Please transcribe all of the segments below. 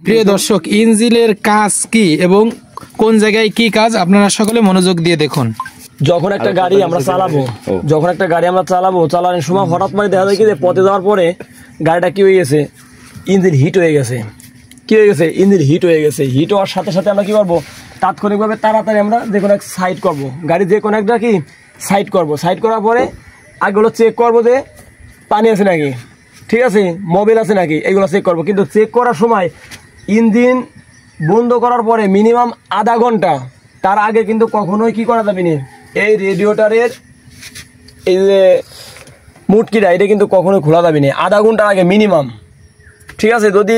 প্রিয় দর্শক, ইঞ্জিনের কাজ কি এবং কোন জায়গায় কি কাজ আপনারা সকলে মনোযোগ দিয়ে দেখুন। যখন একটা গাড়ি আমরা চালাবো চালানোর সময় হঠাৎ করে দেখা যায় কি যে পথে যাওয়ার পরে গাড়িটা কি হয়ে গেছে, ইঞ্জিন হিট হয়ে গেছে। ইঞ্জিন হিট হয়ে গেছে। হিট হওয়ার সাথে সাথে আমরা কি করবো, তাৎক্ষণিকভাবে তাড়াতাড়ি আমরা যে কোনো এক সাইড করবো, গাড়ি যে কোনো একটা কি সাইড করবো। সাইড করার পরে আগে হলো চেক করবো যে পানি আছে নাকি, ঠিক আছে, মোবিল আছে নাকি, এইগুলো চেক করবো। কিন্তু চেক করার সময় ইঞ্জিন বন্ধ করার পরে মিনিমাম আধা ঘন্টা তার আগে কিন্তু কখনোই কি করা যাবে না, এই রেডিয়েটরের এই যে মুটকিটা এটা কিন্তু কখনোই খোলা যাবে না আধা ঘন্টার আগে মিনিমাম, ঠিক আছে। যদি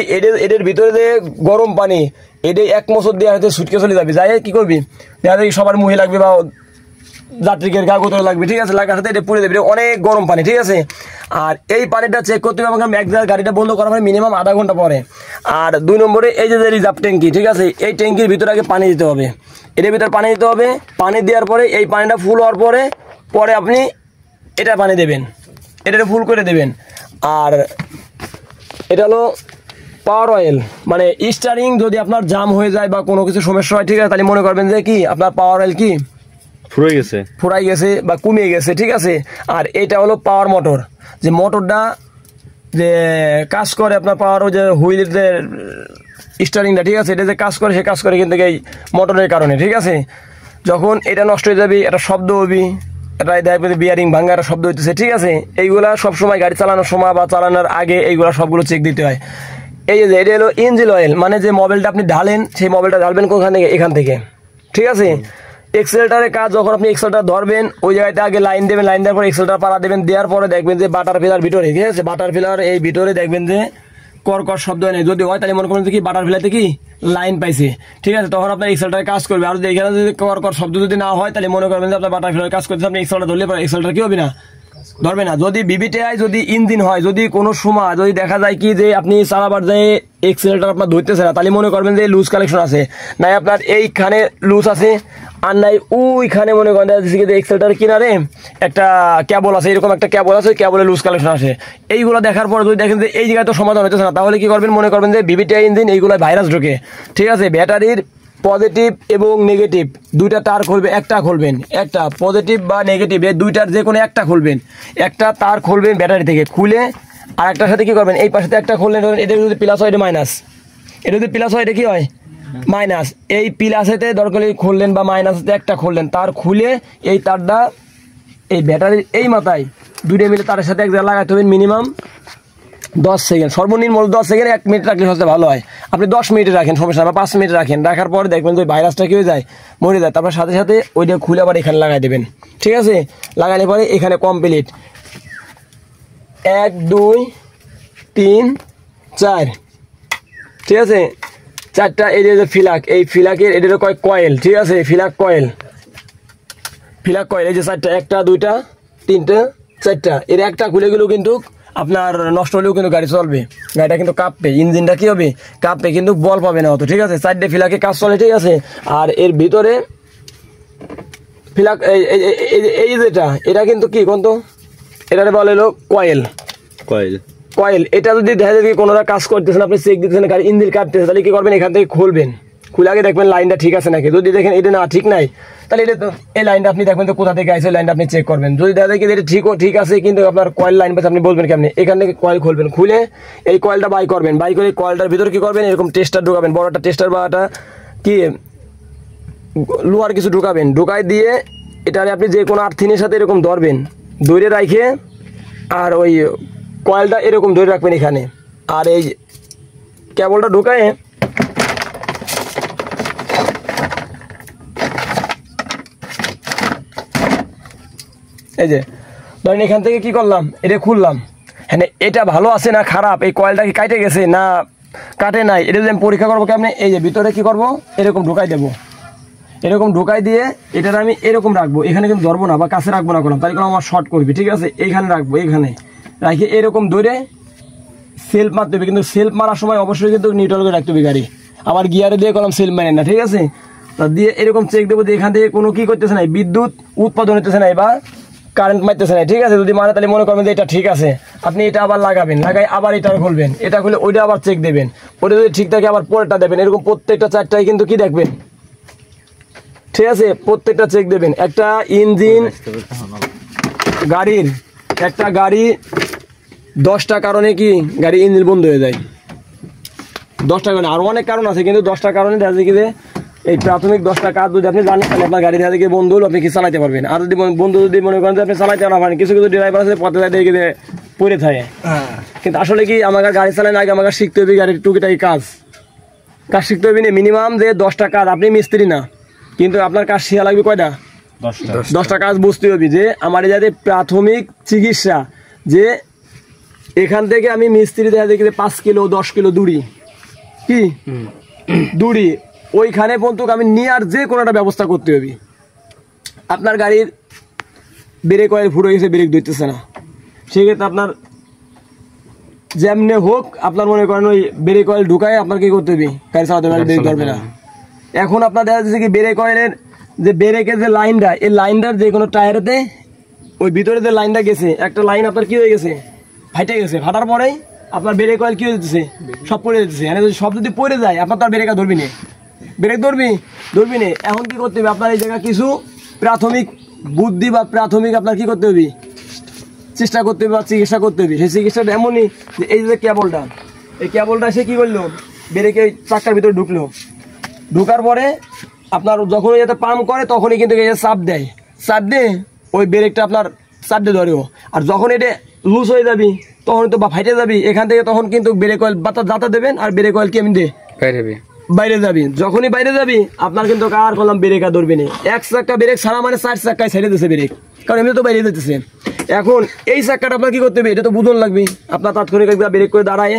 এদের ভিতরে যে গরম পানি এটা এক বছর দেওয়া হয়তো ছুটকে চলে যাবে, যাই কি করবি, দেখা যায় সবার মুহে লাগবে বা যাত্রীকের কাগজে লাগবে, ঠিক আছে, লাগার সাথে এটা পুড়ে দেবে, অনেক গরম পানি, ঠিক আছে। আর এই পানিটা চেক করতে হবে আমাকে এক জায়গায় গাড়িটা বন্ধ করার পরে মিনিমাম আধা ঘন্টা পরে। আর 2 নম্বরে এই যে রিজার্ভ ট্যাঙ্কি, ঠিক আছে, এই ট্যাঙ্কির ভিতরে আগে পানি দিতে হবে, এটার ভিতরে পানি দিতে হবে। পানি দেওয়ার পরে এই পানিটা ফুল হওয়ার পরে আপনি এটা পানি দেবেন, এটা ফুল করে দেবেন। আর এটা হলো পাওয়ার অয়েল, মানে স্টারিং যদি আপনার জাম হয়ে যায় বা কোনো কিছু সমস্যা হয়, ঠিক আছে, তাহলে মনে করবেন যে কি আপনার পাওয়ার অয়েল কি ফুরাই গেছে বা কমিয়ে গেছে, ঠিক আছে। আর এটা হলো পাওয়ার মোটর, যে মোটরটা যে কাজ করে আপনার পাওয়ার যে হুইলের যে স্টারিংটা, ঠিক আছে, এটা যে কাজ করে সে কাজ করে কিন্তু এই মোটরের কারণে, ঠিক আছে। যখন এটা নষ্ট হয়ে যাবে একটা শব্দ হবি, এটা দেখবেন বিয়ারিং ভাঙ্গার শব্দ হইতেছে, ঠিক আছে। এইগুলা সবসময় গাড়ি চালানোর সময় বা চালানোর আগে এইগুলা সবগুলো চেক দিতে হয়। এই যে এটা হলো ইঞ্জিন অয়েল, মানে যে মোবিলটা আপনি ঢালেন সেই মোবিলটা ঢালবেন কোনখান থেকে, এখান থেকে, ঠিক আছে। এক্সেলেটারের কাজ, যখন আপনি এক্সেলেটার ধরবেন ওই জায়গাতে আগে লাইন দেবেন, লাইন দেওয়ার পরে এক্সেলেটার পাড়া দেবেন, দেওয়ার পরে দেখবেন যে বাটার ফিলার ভিতরে, ঠিক আছে, বাটার ফিলার এই ভিতরে দেখবেন যে কর শব্দ নেই, যদি হয় তাহলে মনে করেন কি বাটার ফিলারতে কি লাইন পাইছে, ঠিক আছে, তখন আপনার এক্সেলেটার কাজ করবে। আর যদি এখানে যদি কর শব্দ যদি না হয় তাহলে মনে করবেন যে আপনার বাটার ফিলার কাজ করছে, আপনি এক্সেলেটার ধরলে পরে এক্সেলেটার কি হবে না, ধরবে না। যদি বিবিটিআই যদি ইঞ্জিন হয়, যদি কোনো সময় যদি দেখা যায় কি যে আপনি চালাবার যে এক্সেলেটার আপনার ধরতেছে না, তাহলে মনে করবেন যে লুজ কালেকশন আছে, নাই আপনার এইখানে লুজ আছে, আর নাই ওইখানে মনে করেন এক্সেলেটার কিনারে একটা কেবল আছে, এরকম একটা কেবল আছে, ওই কেবলে লুজ কালেকশন আসে। এইগুলো দেখার পর যদি দেখেন যে এই জায়গায় তো সমাধান হইতেছে না, তাহলে কি করবেন, মনে করবেন যে বিবিটিআই ইঞ্জিন এইগুলো ভাইরাস ঢোকে, ঠিক আছে। ব্যাটারির পজিটিভ এবং নেগেটিভ দুইটা তার খুলবে, একটা খুলবেন, একটা পজিটিভ বা নেগেটিভ এই দুইটার যে কোনো একটা খুলবেন, একটা তার খুলবেন ব্যাটারি থেকে, খুলে আর একটার সাথে কি করবেন, এই পাশে একটা খুললেন, এটা যদি প্লাস হয় এটা মাইনাস, এটা যদি প্লাস হয় এটা কি হয় মাইনাস, এই প্লাসেতে দরকার খুললেন বা মাইনাসেতে একটা খুললেন, তার খুলে এই তারটা এই ব্যাটারির এই মাথায় দুইটা মিলে তারের সাথে এক জায়গায় লাগাতে হবে মিনিমাম 10 সেকেন্ড, সর্বনিম্ন 10 সেকেন্ড, 1 মিনিট রাখলে সবচেয়ে ভালো হয়। আপনি 10 মিনিটে রাখেন সমস্যা না, বা 5 মিনিট রাখেন, রাখার পরে দেখবেন যে ভাইরাসটা কি হয়ে যায়, মরে যায়। তারপর সাথে সাথে ওইটা খুলে আবার এখানে লাগাই দেবেন, ঠিক আছে। লাগালে পরে এখানে কমপ্লিট 1 2 3 4, ঠিক আছে, 4টা। এই যে ফিলাক, এই ফিলাকের এটা কয়েল, ঠিক আছে, ফিলাক কয়েল, এই যে 4টা, 1টা 2টা 3টা 4টা, এর একটা খুলে গেলেও কিন্তু আপনার নষ্ট হলেও কিন্তু গাড়ি চলবে, গাড়িটা কিন্তু কাঁপবে, ইঞ্জিনটা কি হবে কাঁপবে, কিন্তু বল পাবে না অত, ঠিক আছে। 4টে ফিলাকে কাজ চলে, ঠিক আছে। আর এর ভিতরে ফিলাক এই যেটা এটা কিন্তু কি কোন তো এটারে বলে হলো কয়েল। এটা যদি দেখা যায় কোনো কাজ করতেছেন, আপনি চেক দিতেছেন, গাড়ি ইঞ্জিন কাটতেছে, তাহলে কি করবেন, এখান থেকে খুলবেন, খুলে আগে দেখবেন লাইনটা ঠিক আছে নাকি। যদি দেখেন এটা না ঠিক নাই, তাহলে এটা তো এই লাইনটা আপনি দেখবেন তো কোথা থেকে আসে, লাইনটা আপনি চেক করবেন। যদি দেখা যায় কি এটা ঠিক আছে কিন্তু আপনার কয়েল লাইন পাচ্ছে, আপনি বলবেন কেমনি, এখান থেকে কয়েল খুলবেন, খুলে এই কয়েলটা বাই করবেন, বাই করে কয়েলটার ভিতরে কি করবেন, এরকম টেস্টার ঢুকাবেন, বড় একটা টেস্টার বা একটা কি লোহার কিছু ঢুকাবেন, ঢুকাই দিয়ে এটারে আপনি যে কোনো আর্থিনের সাথে এরকম ধরবেন, ধরে রাখে আর ওই কয়েলটা এরকম ধরে রাখবেন এখানে, আর এই কেবলটা ঢুকায় এই যে ধরেন এখান থেকে কি করলাম, এটা খুললাম, হ্যাঁ এটা ভালো আছে না খারাপ, এই কয়েলটা কি কাটে গেছে না কাটে নাই, এটা যদি আমি পরীক্ষা করবো কেমন, এই যে ভিতরে কি করব, এরকম ঢুকাই দেবো, এরকম ঢুকাই দিয়ে এটার আমি এরকম রাখবো, এখানে কিন্তু ধরবো না বা কাছে রাখবো না করলাম, তাই আমার শর্ট করবি, ঠিক আছে। এইখানে রাখবো, এইখানে রাখে এরকম ধরে সেলফ মারতে হবে, কিন্তু সেলফ মারার সময় অবশ্যই কিন্তু নিউট্রাল করে রাখতে হবে গাড়ি, আমার গিয়ারে দিয়ে করলাম সেলফ মারেন না, ঠিক আছে। তা দিয়ে এরকম চেক দেবো যে এখান থেকে কোনো কি করতেছে না, বিদ্যুৎ উৎপাদন হতেছে না বা কারেন্ট মারতেছে না, ঠিক আছে? যদি মানে তাহলে মনে করবেন যে এটা ঠিক আছে, আপনি এটা আবার লাগাবেন, লাগাই আবার এটা খুলবেন, এটা খুলে ওইটা আবার চেক দেবেন, ওটা যদি ঠিক থাকে আবার পরেরটা দেবেন, এরকম প্রত্যেকটা চারটায় কিন্তু কি দেখবেন, ঠিক আছে? প্রত্যেকটা চেক দেবেন। একটা ইঞ্জিন গাড়ির, একটা গাড়ি 10টা কারণে কি গাড়ি ইঞ্জিন বন্ধ হয়ে যায়, 10টা কারণে, আরও অনেক কারণ আছে, কিন্তু 10টা কারণে দেখা যায় কি যে এই প্রাথমিক 10টা কাজ যদি আপনি জানেন তাহলে আপনার গাড়ি থেকে বন্ধু হলো আপনি কি চালাতে পারবেন। আর যদি বন্ধু যদি মনে করেন যে আপনি চালাতে না পারেন, কিছু কিছু ড্রাইভার আছে পথে যায় দেখে পড়ে থাকে, কিন্তু আসলে কি আমাকে গাড়ি চালানো আগে আমাকে শিখতে হবে গাড়ির টুকিটাকি কাজ শিখতে হবে না। মিনিমাম যে 10টা কাজ, আপনি মিস্ত্রি না কিন্তু আপনার কাজ শেখা লাগবে কয়টা, 10টা কাজ বুঝতে হবে। যে আমার যাতে প্রাথমিক চিকিৎসা, যে এখান থেকে আমি মিস্ত্রি দেখা দেখি 5 কিলো 10 কিলো দূরি কি দূরি ওইখানে পর্যন্ত আমি নিয়ে আর যে কোনো একটা ব্যবস্থা করতে হবে। আপনার গাড়ির ব্রেক অয়েল ফুটে গেছে, ব্রেক ধরতেছে না, সেক্ষেত্রে আপনার যেমনে হোক আপনার মনে করেন ওই ব্রেক অয়েল ঢুকায় আপনার কি করতে হবে, গাড়ি চালাতে হবে, ব্রেক ধরবে না। এখন আপনার দেখা যাচ্ছে কি ব্রেক অয়েলের যে ব্রেকের যে লাইনটা, এই লাইনটার যে কোনো টায়ারেতে ওই ভিতরে যে লাইনটা গেছে, একটা লাইন আপনার কি হয়ে গেছে, ফাইটে গেছে। ফাটার পরেই আপনার ব্রেক অয়েল কি হয়ে যেতেছে, সব পড়ে যেতেছে। মানে সব যদি পড়ে যায় আপনার তার ব্রেক ধরবি না, ব্রেক ধরবি না। এখন কি করতে হবে, আপনার এই জায়গায় কিছু প্রাথমিক বুদ্ধি বা প্রাথমিক আপনার কি করতে হবে, চেষ্টা করতে হবে বা চিকিৎসা করতে হবে। সেই চিকিৎসাটা এমনই যে এই যে কেবলটা, এই কেবলটা সে কি করলো, ব্রেকে চাক্কার ভিতরে ঢুকার পরে আপনার যখন এতে পাম্প করে তখনই কিন্তু চাপ দিয়ে ওই ব্রেকটা আপনার চাপ দিয়ে ধরেও। আর যখন এটা লুজ হয়ে যাবি তখন তো বা ফাইটে যাবি এখান থেকে, তখন কিন্তু ব্রেক অয়েল বাতাস যাতা দেবেন আর ব্রেক অয়েল কি আমি বাইরে যাবি। যখনই বাইরে যাবি আপনার কিন্তু আর করলাম ব্রেক আর ধরবি না। 1 চাক্কা ব্রেক সারা মানে 4 চাক্কায় ছেড়ে দিচ্ছে ব্রেক, কারণ এমনি তো বাইরে যেতেছে। এখন এই চাক্কাটা আপনার কি করতে হবে, এটা তো বুঝন লাগবে। আপনার তাৎক্ষণিক ব্রেক করে দাঁড়ায়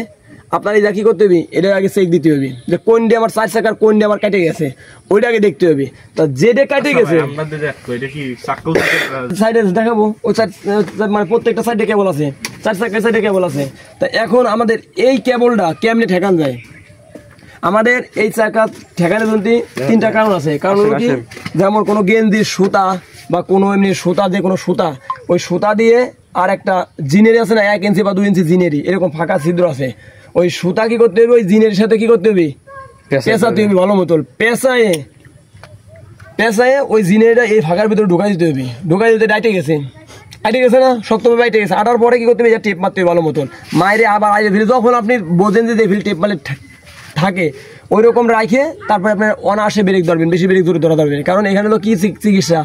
আপনার এই যা কি করতে হবে, এটা আগে চেক দিতে হবে যে কোন দিয়ে আমার 4 চাকার কোন দিয়ে আমার কেটে গেছে, ওইটা আগে দেখতে হবে। তা যেটা কেটে গেছে সাইডে দেখাবো, ওই মানে প্রত্যেকটা সাইডে কেবল আছে, 4 চাকার সাইডে কেবল আছে। তা এখন আমাদের এই কেবলটা কেমনে ঠেকান যায়, আমাদের এই চাকা ঠেকানোর জন্য 3টা কারণ আছে। কারণ হলো কি, যেমন কোনো গেঞ্জির সুতা বা কোনো এমনি সুতা, যে কোনো সুতা, ওই সুতা দিয়ে আর একটা জিনেরি আছে না, 1 ইঞ্চি বা 2 ইঞ্চি জিনেরি, এরকম ফাঁকা ছিদ্র আছে, ওই সুতা কি করতে হবে, ওই জিনের সাথে কি করতে হবে, পেঁচাতে হবে ভালো মতো, পেঁচায়ে ওই জিনেরিটা এই ফাঁকার ভিতরে ঢুকাই দিতে হবে। ঢুকাই দিতে ডাইটে গেছে না, শক্তভাবে বাইটে গেছে। আটার পরে কি করতে হবে, টেপ মারতে হবে ভালো মতন, মায়েরে আবার আইরে ফিরে। যখন আপনি বোঝেন যে টেপ মারলে থাকে ওই রকম রাখে তারপরে আপনার অনায়াসে ব্রেক ধরবেন, বেশি ব্রেক ধরে ধরা ধরবেন। কারণ এখানে হলো কি চিকিৎসা,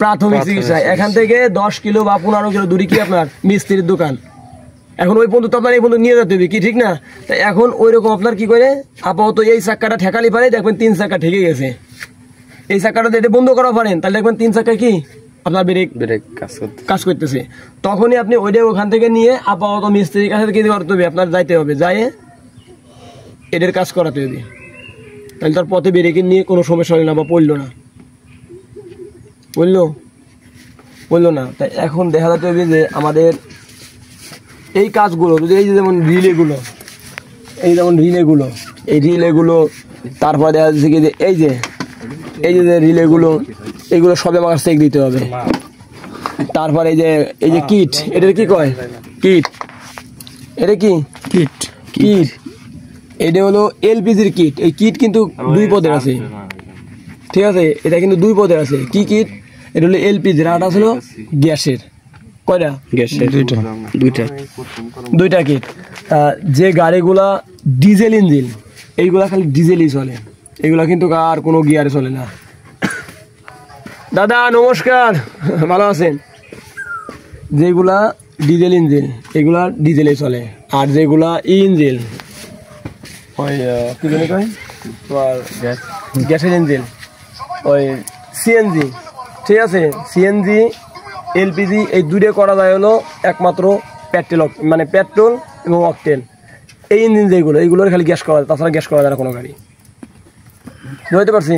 প্রাথমিক চিকিৎসা। এখান থেকে 10 কিলো বা 15 কিলো দূরে কি আপনার মিস্ত্রির দোকান, এখন ওই পর্যন্ত আপনার এই পর্যন্ত নিয়ে যেতে হবে কি, ঠিক না? তাই এখন ওই রকম আপনার কি করে আপাতত এই চাক্কাটা ঠেকালি পারে, দেখবেন 3 চাক্কা ঠেকে গেছে। এই চাক্কাটা যদি বন্ধ করা পারেন তাহলে দেখবেন 3 চাক্কা কি আপনার ব্রেক কাজ করতেছে। তখনই আপনি ওইটা ওখান থেকে নিয়ে আপাতত মিস্ত্রির কাছে কি করতে হবে, আপনার যাইতে হবে, যাই এদের কাজ করাতে হবে। তাহলে তার পথে ব্রেকে নিয়ে কোনো সমস্যা হলো না বা পড়লো না। তাই এখন দেখা যেতে হবে যে আমাদের এই কাজগুলো যদি এই যে যেমন রিলেগুলো, এই রিলেগুলো তারপর দেখা যাচ্ছে কি যে এই যে রিলেগুলো, এইগুলো সবে আমার চেক দিতে হবে। তারপর এই যে কিট, এটা কি কয় কিট, এটা কি কিট, এটা হলো এলপিজির কিট। এই কিট কিন্তু 2 পদের আছে, ঠিক আছে? এটা কিন্তু 2 পদের আছে। কি কিট? এটা হলো এলপিজির, আর হলো গ্যাসের। কয়টা? গ্যাসের দুইটা কিট। যে গাড়িগুলা ডিজেল ইঞ্জিন, এইগুলা খালি ডিজেলই চলে, এগুলা কিন্তু আর কোনো গিয়ারে চলে না। দাদা নমস্কার, ভালো আছেন? যেগুলা ডিজেল ইঞ্জিন এগুলা ডিজেলে চলে, আর যেগুলা ইঞ্জিন ওই কি জানি কয় তোমার গ্যাসের ইঞ্জিন, ওই সিএনজি, ঠিক আছে? সিএনজি এলপিজি এই দুইটা করা যায় হলো একমাত্র পেট্রোল এবং অকটেন। এই ইঞ্জিন যেগুলো, এইগুলোর খালি গ্যাস করা যায়, তাছাড়া গ্যাস করা যায় না কোনো গাড়ি। বুঝতে পারছি?